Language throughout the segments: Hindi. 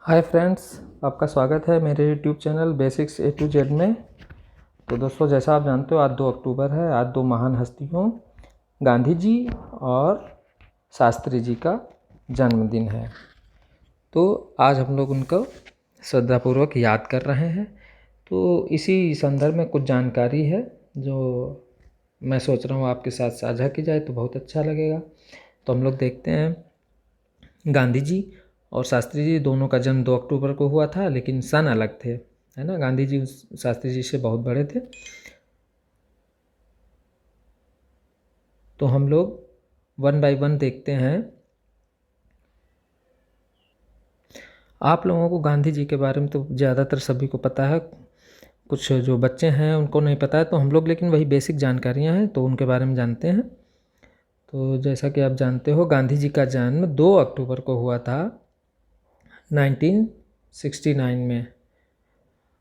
हाय फ्रेंड्स, आपका स्वागत है मेरे YouTube channel basics A to Z में। तो दोस्तों, जैसा आप जानते हो, आज 2 अक्टूबर है। आज 2 महान हस्तियों गांधी जी और शास्त्री जी का जन्मदिन है। तो आज हम लोग उनको श्रद्धापूर्वक याद कर रहे हैं। तो इसी संदर्भ में कुछ जानकारी है जो मैं सोच रहा हूँ आपके साथ साझा की जाए तो बहुत अच्छा लगेगा। तो हम लोग देखते हैं। गांधी जी और शास्त्री जी दोनों का जन्म 2 अक्टूबर को हुआ था, लेकिन सन अलग थे, है ना। गांधी जी शास्त्री जी से बहुत बड़े थे। तो हम लोग वन बाय वन देखते हैं। आप लोगों को गांधी जी के बारे में तो ज़्यादातर सभी को पता है, कुछ जो बच्चे हैं उनको नहीं पता है। तो हम लोग लेकिन वही बेसिक जानकारियां हैं तो उनके बारे में जानते हैं। तो जैसा कि आप जानते हो, गांधी जी का जन्म 2 अक्टूबर को हुआ था 1969 में।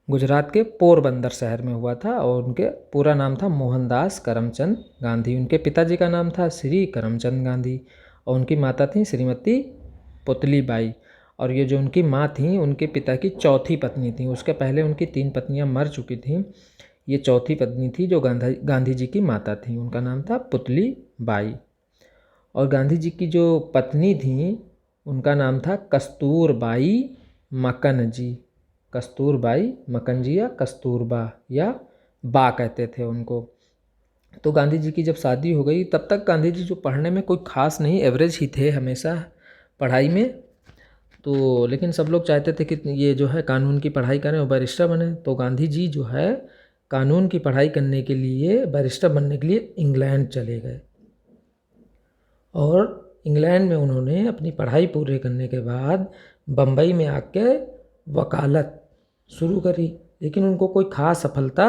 गुजरात के पोरबंदर शहर में हुआ था और उनके पूरा नाम था मोहनदास करमचंद गांधी। उनके पिताजी का नाम था श्री करमचंद गांधी और उनकी माता थी श्रीमती पुतली बाई। और ये जो उनकी माँ थी, उनके पिता की चौथी पत्नी थी। उसके पहले उनकी 3 पत्नियां मर चुकी थीं। ये चौथी पत्नी थी जो गांधी जी की माता थी। उनका नाम था पुतली बाई। और गांधी जी की जो पत्नी थी उनका नाम था कस्तूरबाई मक्कनजी। कस्तूरबाई मक्कनजी या कस्तूरबा या बा कहते थे उनको। तो गांधी जी की जब शादी हो गई, तब तक गांधी जी जो पढ़ने में कोई खास नहीं, एवरेज ही थे हमेशा पढ़ाई में। तो लेकिन सब लोग चाहते थे कि ये जो है कानून की पढ़ाई करें और बैरिस्टर बने। तो गांधी जी जो है कानून की पढ़ाई करने के लिए, बैरिस्टर बनने के लिए इंग्लैंड चले गए। और इंग्लैंड में उन्होंने अपनी पढ़ाई पूरी करने के बाद बम्बई में आके वकालत शुरू करी, लेकिन उनको कोई ख़ास सफलता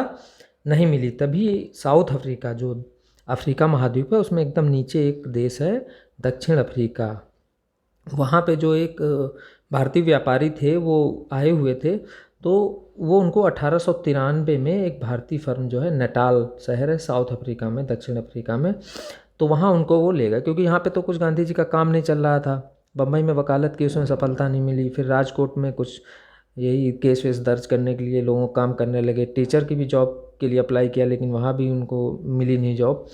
नहीं मिली। तभी साउथ अफ्रीका, जो अफ्रीका महाद्वीप है, उसमें एकदम नीचे एक देश है दक्षिण अफ्रीका। वहाँ पे जो एक भारतीय व्यापारी थे वो आए हुए थे। तो वो उनको 1893 में एक भारतीय फर्म जो है, नटाल शहर है साउथ अफ्रीका में, दक्षिण अफ्रीका में, तो वहाँ उनको वो ले गए। क्योंकि यहाँ पे तो कुछ गांधी जी का काम नहीं चल रहा था। बम्बई में वकालत की, उसमें सफलता नहीं मिली। फिर राजकोट में कुछ यही केस वेस दर्ज करने के लिए लोगों को काम करने लगे। टीचर की भी जॉब के लिए अप्लाई किया, लेकिन वहाँ भी उनको मिली नहीं जॉब।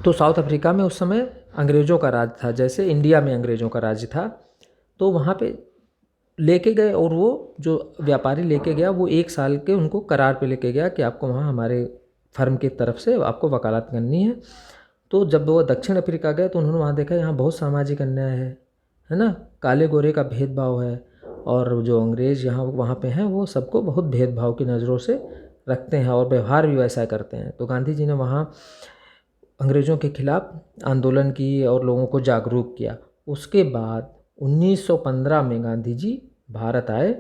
तो साउथ अफ्रीका में उस समय अंग्रेज़ों का राज था, जैसे इंडिया में अंग्रेज़ों का राज था। तो वहाँ पे लेके गए और वो जो व्यापारी लेके गया वो 1 साल के उनको करार पे लेके गया कि आपको वहाँ हमारे फर्म की तरफ से आपको वकालत करनी है। तो जब वो दक्षिण अफ्रीका गए तो उन्होंने वहाँ देखा यहाँ बहुत सामाजिक अन्याय है ना, काले गोरे का भेदभाव है। और जो अंग्रेज़ यहाँ वहाँ पे हैं वो सबको बहुत भेदभाव की नज़रों से रखते हैं और व्यवहार भी वैसा करते हैं। तो गांधी जी ने वहाँ अंग्रेज़ों के खिलाफ आंदोलन की और लोगों को जागरूक किया। उसके बाद 1915 में गांधी जी भारत आए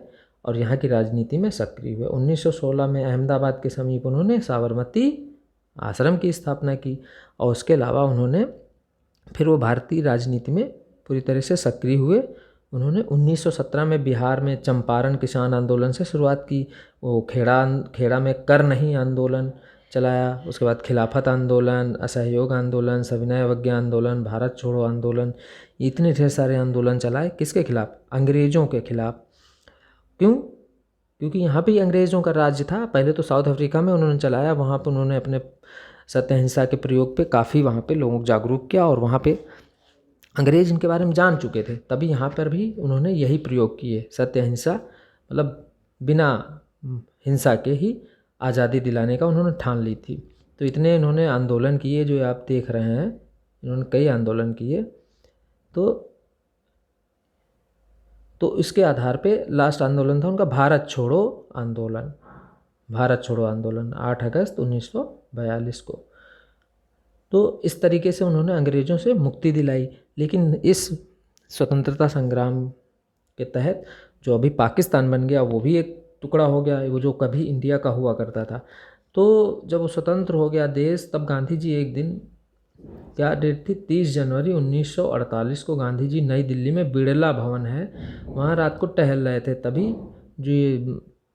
और यहाँ की राजनीति में सक्रिय हुए। 1916 में अहमदाबाद के समीप उन्होंने साबरमती आश्रम की स्थापना की। और उसके अलावा उन्होंने फिर वो भारतीय राजनीति में पूरी तरह से सक्रिय हुए। उन्होंने 1917 में बिहार में चंपारण किसान आंदोलन से शुरुआत की। वो खेड़ा में कर नहीं आंदोलन चलाया। उसके बाद खिलाफत आंदोलन, असहयोग आंदोलन, सविनय अवज्ञा आंदोलन, भारत छोड़ो आंदोलन, इतने ढेर सारे आंदोलन चलाए। किसके खिलाफ? अंग्रेज़ों के खिलाफ। क्यों? क्योंकि यहाँ भी अंग्रेज़ों का राज्य था। पहले तो साउथ अफ्रीका में उन्होंने चलाया, वहाँ पर उन्होंने अपने सत्य अहिंसा के प्रयोग पे काफ़ी वहाँ पे लोगों को जागरूक किया और वहाँ पे अंग्रेज़ इनके बारे में जान चुके थे। तभी यहाँ पर भी उन्होंने यही प्रयोग किए, सत्य अहिंसा, मतलब बिना हिंसा के ही आज़ादी दिलाने का उन्होंने ठान ली थी। तो इतने इन्होंने आंदोलन किए जो आप देख रहे हैं, इन्होंने कई आंदोलन किए। तो इसके आधार पे लास्ट आंदोलन था उनका भारत छोड़ो आंदोलन। भारत छोड़ो आंदोलन 8 अगस्त 1942 को। तो इस तरीके से उन्होंने अंग्रेज़ों से मुक्ति दिलाई। लेकिन इस स्वतंत्रता संग्राम के तहत जो अभी पाकिस्तान बन गया वो भी एक टुकड़ा हो गया, वो जो कभी इंडिया का हुआ करता था। तो जब वो स्वतंत्र हो गया देश, तब गांधी जी एक दिन, क्या डेट थी, 30 जनवरी 1948 को गांधी जी नई दिल्ली में बिड़ला भवन है, वहाँ रात को टहल रहे थे। तभी जो ये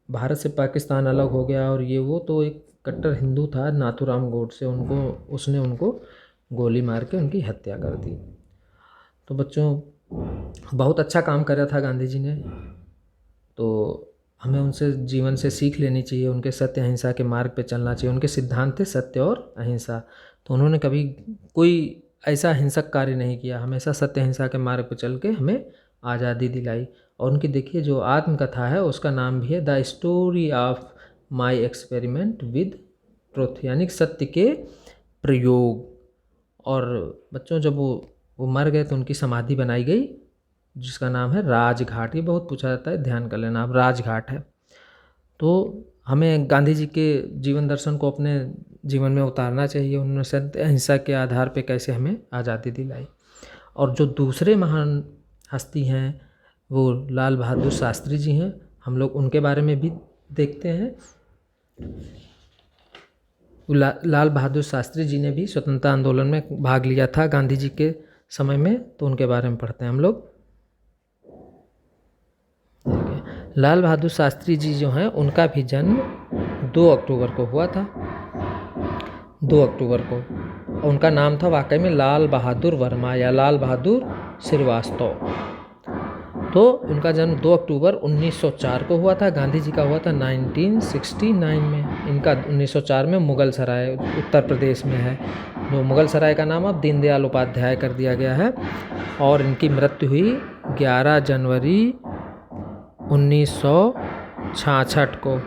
भारत से पाकिस्तान अलग हो गया और ये वो, तो एक कट्टर हिंदू था नाथूराम गोडसे, उसने उनको गोली मार के उनकी हत्या कर दी। तो बच्चों, बहुत अच्छा काम करा था गांधी जी ने। तो हमें उनसे जीवन से सीख लेनी चाहिए, उनके सत्य अहिंसा के मार्ग पे चलना चाहिए। उनके सिद्धांत थे सत्य और अहिंसा। तो उन्होंने कभी कोई ऐसा हिंसक कार्य नहीं किया, हमेशा सत्य अहिंसा के मार्ग पे चल के हमें आज़ादी दिलाई। और उनकी देखिए जो आत्मकथा है उसका नाम भी है the story of my experiment with truth, यानी सत्य के प्रयोग। और बच्चों जब वो मर गए तो उनकी समाधि बनाई गई जिसका नाम है राजघाट। ये बहुत पूछा जाता है, ध्यान कर लेना आप, राजघाट है। तो हमें गांधी जी के जीवन दर्शन को अपने जीवन में उतारना चाहिए। उन्होंने सत्य अहिंसा के आधार पे कैसे हमें आज़ादी दिलाई। और जो दूसरे महान हस्ती हैं वो लाल बहादुर शास्त्री जी हैं। हम लोग उनके बारे में भी देखते हैं। लाल बहादुर शास्त्री जी ने भी स्वतंत्रता आंदोलन में भाग लिया था गांधी जी के समय में, तो उनके बारे में पढ़ते हैं हम लोग। लाल बहादुर शास्त्री जी जो हैं उनका भी जन्म 2 अक्टूबर को हुआ था, 2 अक्टूबर को। उनका नाम था वाकई में लाल बहादुर वर्मा या लाल बहादुर श्रीवास्तव। तो उनका जन्म 2 अक्टूबर 1904 को हुआ था। गांधी जी का हुआ था 1969 में। इनका 1904 में मुगल सराय उत्तर प्रदेश में है, जो मुगल सराय का नाम अब दीनदयाल उपाध्याय कर दिया गया है। और इनकी मृत्यु हुई 11 जनवरी 1966 को।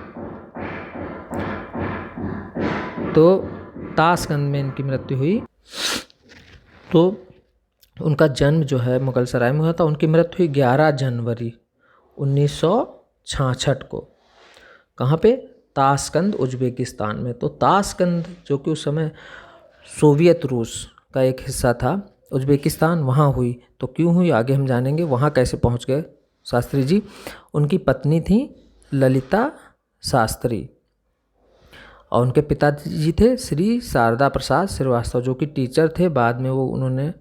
तो ताशकंद में इनकी मृत्यु हुई। तो उनका जन्म जो है मुगल सराय में हुआ था। उनकी मृत्यु हुई 11 जनवरी 1966 को। कहाँ पे? ताशकंद उज्बेकिस्तान में। तो ताशकंद जो कि उस समय सोवियत रूस का एक हिस्सा था, उज्बेकिस्तान, वहाँ हुई। तो क्यों हुई आगे हम जानेंगे। वहाँ कैसे पहुँच गए शास्त्री जी। उनकी पत्नी थी ललिता शास्त्री और उनके पिताजी थे श्री शारदा प्रसाद श्रीवास्तव, जो कि टीचर थे। बाद में वो उन्होंने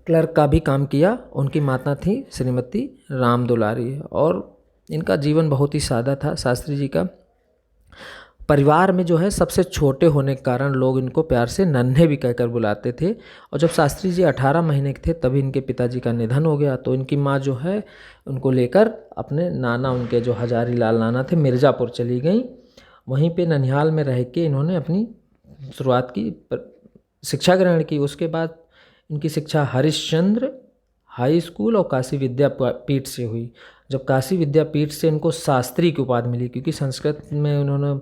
क्लर्क का भी काम किया। उनकी माता थी श्रीमती राम दुलारी। और इनका जीवन बहुत ही सादा था शास्त्री जी का। परिवार में जो है सबसे छोटे होने के कारण लोग इनको प्यार से नन्हे भी कहकर बुलाते थे। और जब शास्त्री जी 18 महीने के थे तभी इनके पिताजी का निधन हो गया। तो इनकी माँ जो है उनको लेकर अपने नाना, उनके जो हजारी लाल नाना थे, मिर्ज़ापुर चली गई। वहीं पे ननिहाल में रह के इन्होंने अपनी शुरुआत की, शिक्षा ग्रहण की। उसके बाद इनकी शिक्षा हरिश्चंद्र हाई स्कूल और काशी विद्यापीठ से हुई। जब काशी विद्यापीठ से इनको शास्त्री की उपाधि मिली, क्योंकि संस्कृत में उन्होंने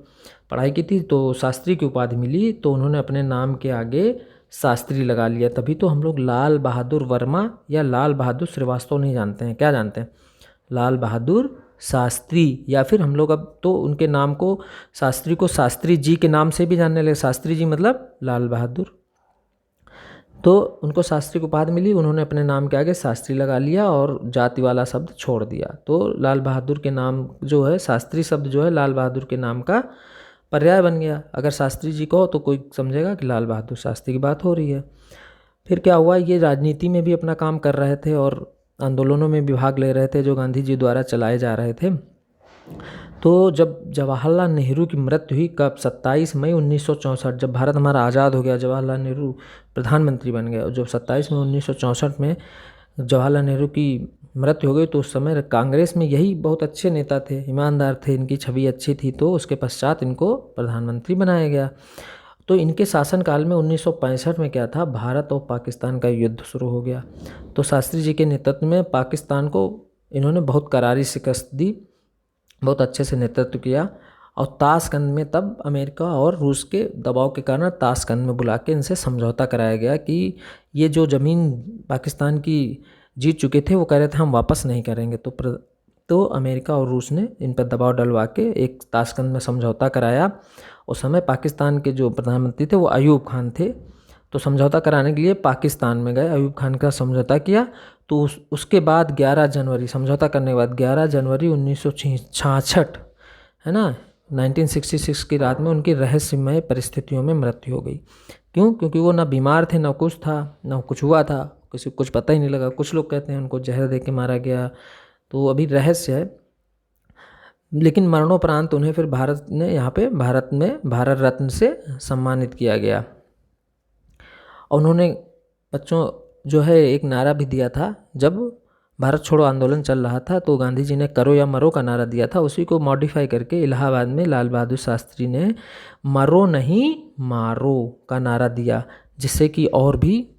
पढ़ाई की थी, तो शास्त्री की उपाधि मिली। तो उन्होंने अपने नाम के आगे शास्त्री लगा लिया। तभी तो हम लोग लाल बहादुर वर्मा या लाल बहादुर श्रीवास्तव नहीं जानते हैं। क्या जानते हैं? लाल बहादुर शास्त्री। या फिर हम लोग अब तो उनके नाम को, शास्त्री को, शास्त्री जी के नाम से भी जानने लगे। शास्त्री जी मतलब लाल बहादुर। तो उनको शास्त्री की उपाधि मिली, उन्होंने अपने नाम के आगे शास्त्री लगा लिया और जाति वाला शब्द छोड़ दिया। तो लाल बहादुर के नाम जो है, शास्त्री शब्द जो है लाल बहादुर के नाम का पर्याय बन गया। अगर शास्त्री जी कहो तो कोई समझेगा कि लाल बहादुर शास्त्री की बात हो रही है। फिर क्या हुआ, ये राजनीति में भी अपना काम कर रहे थे और आंदोलनों में भी भाग ले रहे थे जो गांधी जी द्वारा चलाए जा रहे थे। तो जब जवाहरलाल नेहरू की मृत्यु हुई, कब? 27 मई 1964। जब भारत हमारा आज़ाद हो गया, जवाहरलाल नेहरू प्रधानमंत्री बन गए। और जब 27 मई 1964 में जवाहरलाल नेहरू की मृत्यु हो गई तो उस समय कांग्रेस में यही बहुत अच्छे नेता थे, ईमानदार थे, इनकी छवि अच्छी थी। तो उसके पश्चात इनको प्रधानमंत्री बनाया गया। तो इनके शासनकाल में 1965 में क्या था, भारत और पाकिस्तान का युद्ध शुरू हो गया। तो शास्त्री जी के नेतृत्व में पाकिस्तान को इन्होंने बहुत करारी शिकस्त दी, बहुत अच्छे से नेतृत्व किया। और ताशकंद में तब अमेरिका और रूस के दबाव के कारण ताशकंद में बुला के इनसे समझौता कराया गया कि ये जो ज़मीन पाकिस्तान की जीत चुके थे वो कह रहे थे हम वापस नहीं करेंगे। तो अमेरिका और रूस ने इन पर दबाव डलवा के एक ताशकंद में समझौता कराया। उस समय पाकिस्तान के जो प्रधानमंत्री थे वो अयूब खान थे। तो समझौता कराने के लिए पाकिस्तान में गए, अयूब खान का समझौता किया। तो उसके बाद 11 जनवरी, समझौता करने के बाद 11 जनवरी 1966 है ना, 1966 की रात में उनकी रहस्यमय परिस्थितियों में मृत्यु हो गई। क्यों? क्योंकि वो ना बीमार थे, ना कुछ था, ना कुछ हुआ था, किसी को कुछ पता ही नहीं लगा। कुछ लोग कहते हैं उनको जहर दे के मारा गया, तो अभी रहस्य है। लेकिन मरणोपरांत उन्हें फिर भारत ने यहाँ पे भारत में भारत रत्न से सम्मानित किया गया। और उन्होंने बच्चों जो है एक नारा भी दिया था जब भारत छोड़ो आंदोलन चल रहा था, तो गांधी जी ने करो या मरो का नारा दिया था। उसी को मॉडिफाई करके इलाहाबाद में लाल बहादुर शास्त्री ने मरो नहीं मारो का नारा दिया, जिससे कि और भी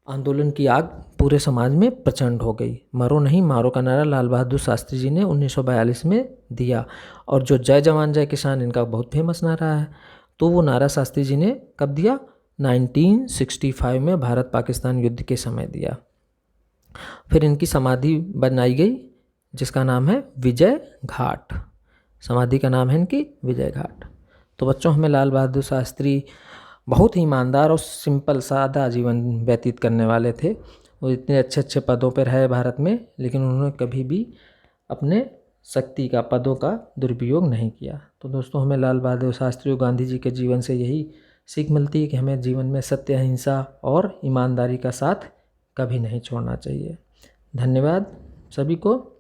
आंदोलन की आग पूरे समाज में प्रचंड हो गई। मरो नहीं मारो का नारा लाल बहादुर शास्त्री जी ने 1942 में दिया। और जो जय जवान जय किसान इनका बहुत फेमस नारा है, तो वो नारा शास्त्री जी ने कब दिया? 1965 में भारत पाकिस्तान युद्ध के समय दिया। फिर इनकी समाधि बनाई गई जिसका नाम है विजय घाट। समाधि का नाम है इनकी विजय घाट। तो बच्चों, हमें लाल बहादुर शास्त्री बहुत ही ईमानदार और सिंपल सादा जीवन व्यतीत करने वाले थे। वो इतने अच्छे अच्छे पदों पर रहे भारत में, लेकिन उन्होंने कभी भी अपने शक्ति का, पदों का दुरुपयोग नहीं किया। तो दोस्तों, हमें लाल बहादुर शास्त्री और गांधी जी के जीवन से यही सीख मिलती है कि हमें जीवन में सत्य, अहिंसा और ईमानदारी का साथ कभी नहीं छोड़ना चाहिए। धन्यवाद सभी को।